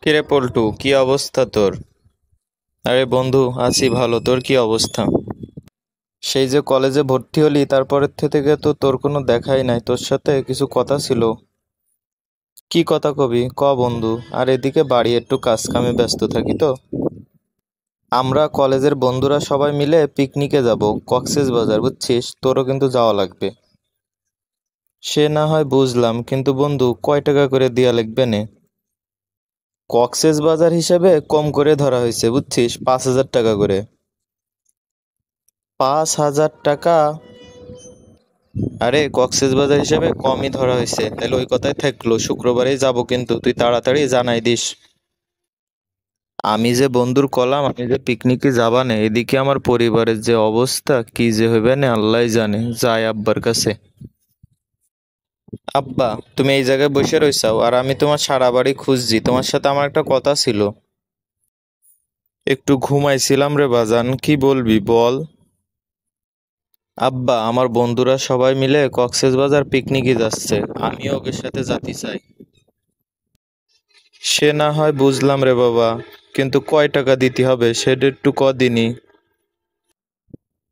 কিরে পল্টু, কি অবস্থা তোর? আরে বন্ধু, আছি ভালো। তোর কি অবস্থা? সেই যে কলেজে ভর্তি হলি তারপরের থেকে তো তোর কোনো দেখাই নাই। তোর সাথে কিছু কথা ছিল। কি কথা কবি ক বন্ধু। আর এদিকে বাড়ি একটু কাজ কামে ব্যস্ত থাকি তো। আমরা কলেজের বন্ধুরা সবাই মিলে পিকনিকে যাব, কক্সেস বাজার, বুঝছিস? তোরও কিন্তু যাওয়া লাগবে। সে না হয় বুঝলাম, কিন্তু বন্ধু কয় টাকা করে দেয়া লাগবে নে? কক্সেস বাজার হিসেবে কম করে ধরা হয়েছে, বুঝছিস, 5,000 টাকা করে। 5,000 টাকা? আরে কক্সবাজার হিসেবে কমই ধরা হয়েছে, তাহলে ওই কথাই থাকলো, শুক্রবারেই যাব, কিন্তু তুই তাড়াতাড়ি জানাই দিস। আমি যে বন্ধুর কলাম, আমি যে পিকনিকে যাবা না, এদিকে আমার পরিবারের যে অবস্থা, কি যে হইবে না আল্লাহ জানে। যাই আব্বার কাছে। আব্বা, তুমি এই জায়গায় বসে রইছাও আর আমি তোমার সারা বাড়ি খুঁজছি। তোমার সাথে আমার একটা কথা ছিল। একটু ঘুমাইছিলাম রে বাজান, কি বলবি বল। আব্বা, আমার বন্ধুরা সবাই মিলে কক্সবাজার পিকনিকে যাচ্ছে। আমিও ওদের সাথে যেতে চাই। সে না হয় বুঝলাম রে বাবা, কিন্তু কয় টাকা দিতে হবে সেটা একটু কদিনই।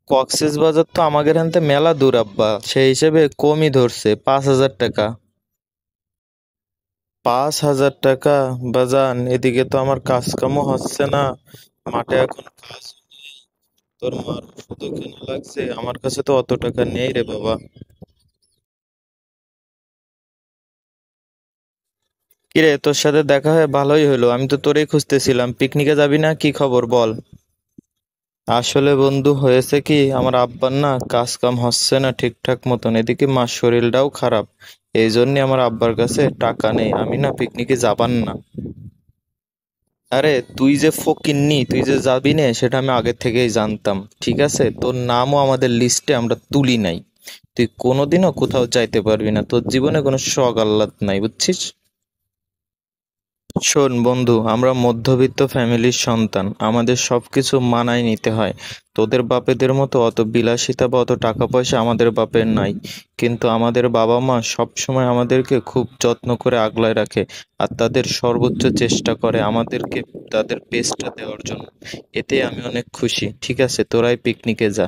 কক্সেস বাজার তো আমাদের হানতে মেলা দূর আব্বা, সেই হিসেবে কমই ধরছে, 5,000 টাকা। 5,000 টাকা? বাজান, এদিকে তো আমার কাজ কামও হচ্ছে না, মাঠে এখন কাজ নেই। তোর মার ওষুধও কেনা লাগছে, আমার কাছে তো অত টাকা নেই রে বাবা। কিরে, তোর সাথে দেখা হয়ে ভালোই হলো। আমি তো তোরেই খুঁজতেছিলাম। পিকনিকে যাবি না? কি খবর বল। আসলে বন্ধু, হয়েছে কি, আমার আব্বার না কাজ কাম হচ্ছে না ঠিকঠাক মতন, এদিকে মার শরীরটাও খারাপ। এই জন্য আমার আব্বার কাছে টাকা নেই, আমি না পিকনিকে যাবার না। আরে তুই যে ফকিন্নি, তুই যে যাবি না সেটা আমি আগে থেকেই জানতাম, ঠিক আছে? তোর নামও আমাদের লিস্টে আমরা তুলি নাই। তুই কোনোদিনও কোথাও যাইতে পারবি না, তোর জীবনে কোনো শখ আহ্লাদ নাই, বুঝছিস? শোন বন্ধু, আমরা মধ্যবিত্ত ফ্যামিলির সন্তান, আমাদের সবকিছু মানায় নিতে হয়। তোদের বাপেদের মতো অত বিলাসিতা বা অত টাকা পয়সা আমাদের বাপের নাই। কিন্তু আমাদের বাবা মা সবসময় আমাদেরকে খুব যত্ন করে আগলায় রাখে, আর তাদের সর্বোচ্চ চেষ্টা করে আমাদেরকে তাদের বেস্টটা দেওয়ার জন্য। এতে আমি অনেক খুশি। ঠিক আছে, তোরাই পিকনিকে যা।